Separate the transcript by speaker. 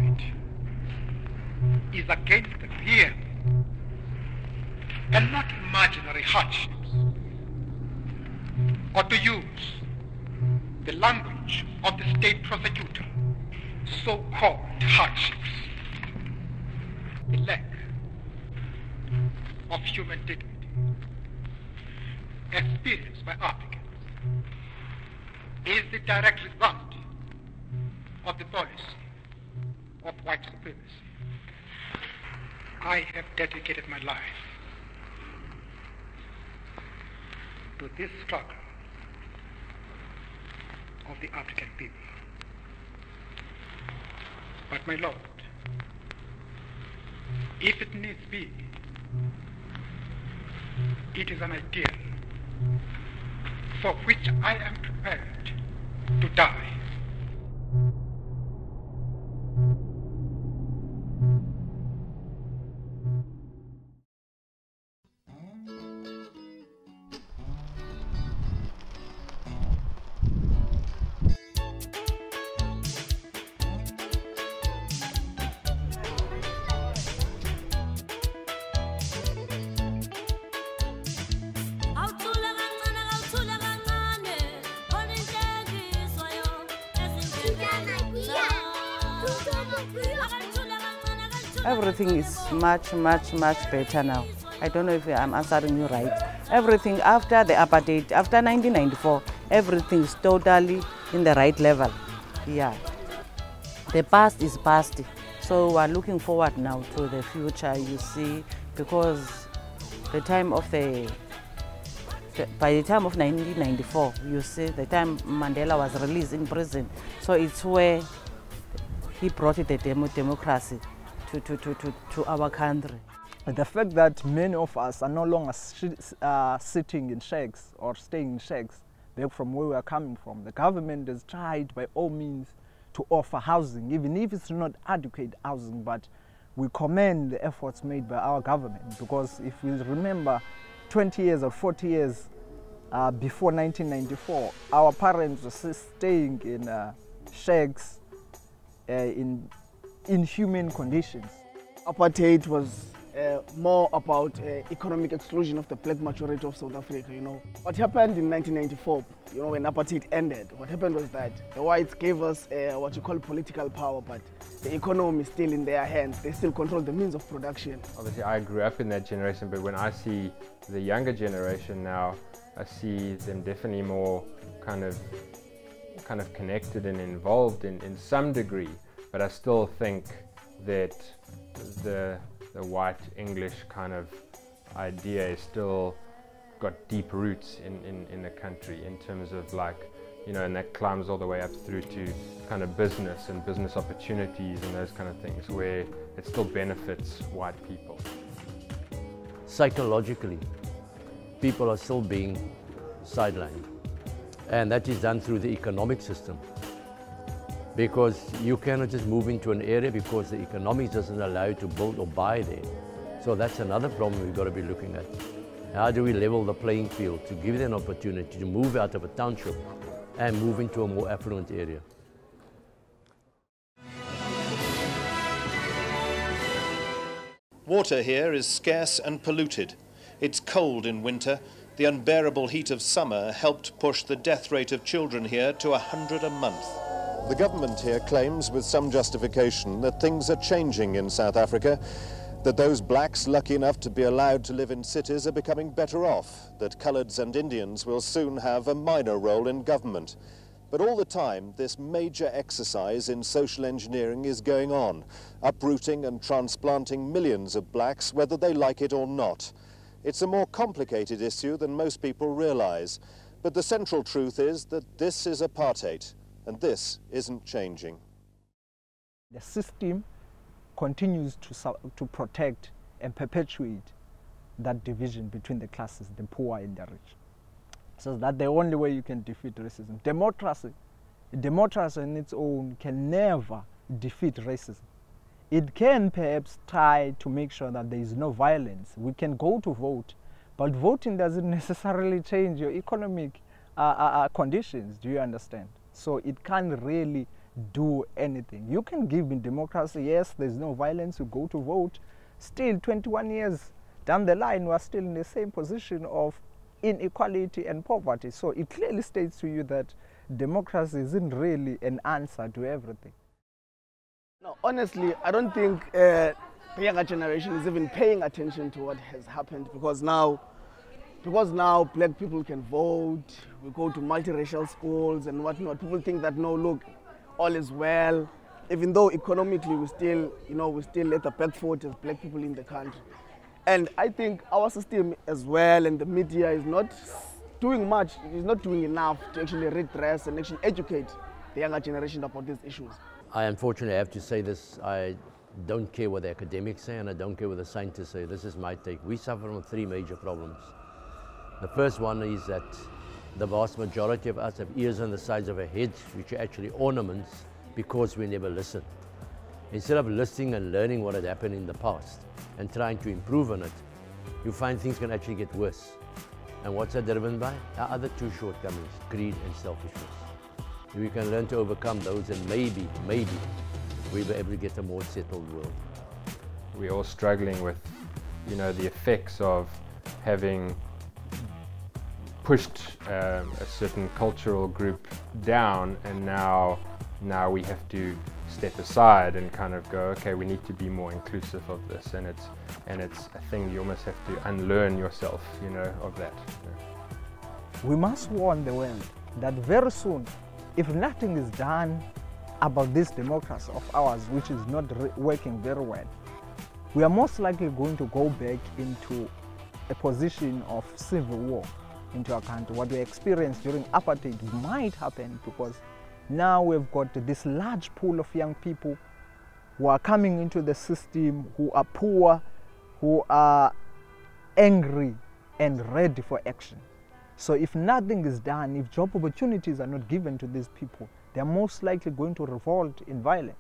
Speaker 1: apartheid is against real and not imaginary hardships, or to use the language of the state prosecutor, so-called hardships, the lack of human dignity experienced by Africans is the direct result of the policy of white supremacy. I have dedicated my life to this struggle of the African people. But my Lord, if it needs be, it is an ideal for which I am prepared to die.
Speaker 2: Everything is much better now. I don't know if I'm answering you right. Everything after the apartheid, after 1994, everything is totally in the right level. Yeah. The past is past. So we're looking forward now to the future, you see, because the time of by the time of 1994, you see, the time Mandela was released in prison, so it's where he brought the democracy to our country.
Speaker 3: The fact that many of us are no longer sitting in shacks or staying in shacks back from where we are coming from, the government has tried by all means to offer housing, even if it's not adequate housing, but we commend the efforts made by our government, because if we remember 20 years or 40 years before 1994, our parents were staying in shacks in inhuman conditions.
Speaker 4: Apartheid was more about economic exclusion of the black majority of South Africa, you know. What happened in 1994, you know, when apartheid ended, what happened was that the whites gave us what you call political power, but the economy is still in their hands. They still control the means of production.
Speaker 5: Obviously, I grew up in that generation, but when I see the younger generation now, I see them definitely more kind of connected and involved in some degree. But I still think that the white English kind of idea is still got deep roots in the country, in terms of, like, you know, and that climbs all the way up through to kind of business and business opportunities and those kind of things, where it still benefits white people.
Speaker 6: Psychologically, people are still being sidelined, and that is done through the economic system. Because you cannot just move into an area because the economics doesn't allow you to build or buy there. So that's another problem we've got to be looking at. How do we level the playing field to give them an opportunity to move out of a township and move into a more affluent area?
Speaker 7: Water here is scarce and polluted. It's cold in winter. The unbearable heat of summer helped push the death rate of children here to 100 a month. The government here claims, with some justification, that things are changing in South Africa, that those blacks lucky enough to be allowed to live in cities are becoming better off, that coloureds and Indians will soon have a minor role in government. But all the time, this major exercise in social engineering is going on, uprooting and transplanting millions of blacks, whether they like it or not. It's a more complicated issue than most people realise, but the central truth is that this is apartheid. And this isn't changing.
Speaker 3: The system continues to protect and perpetuate that division between the classes, the poor and the rich. So that's the only way you can defeat racism. Democracy on its own can never defeat racism. It can perhaps try to make sure that there is no violence. We can go to vote, but voting doesn't necessarily change your economic conditions, do you understand? So it can't really do anything. You can give me democracy, yes, there's no violence, you go to vote. Still, 21 years down the line, we're still in the same position of inequality and poverty. So it clearly states to you that democracy isn't really an answer to everything.
Speaker 4: No, honestly, I don't think the younger generation is even paying attention to what has happened, because now black people can vote, we go to multiracial schools and whatnot. People think that, no, look, all is well, even though economically we still at the back foot as black people in the country. And I think our system as well, and the media is not doing much, is not doing enough to actually redress and actually educate the younger generation about these issues.
Speaker 6: I unfortunately have to say this, I don't care what the academics say and I don't care what the scientists say. This is my take. We suffer from three major problems. The first one is that the vast majority of us have ears on the sides of our heads, which are actually ornaments, because we never listen. Instead of listening and learning what had happened in the past and trying to improve on it, you find things can actually get worse. And what's that driven by? Our other two shortcomings, greed and selfishness. If we can learn to overcome those, and maybe, we'll be able to get a more settled world.
Speaker 5: We're all struggling with, the effects of having pushed a certain cultural group down, and now we have to step aside and kind of go, okay, we need to be more inclusive of this, and it's a thing you almost have to unlearn yourself, of that.
Speaker 3: We must warn the world that very soon, if nothing is done about this democracy of ours, which is not working very well, we are most likely going to go back into a position of civil war into our country. What we experienced during apartheid might happen, because now we've got this large pool of young people who are coming into the system, who are poor, who are angry and ready for action. So if nothing is done, if job opportunities are not given to these people, they are most likely going to revolt in violence.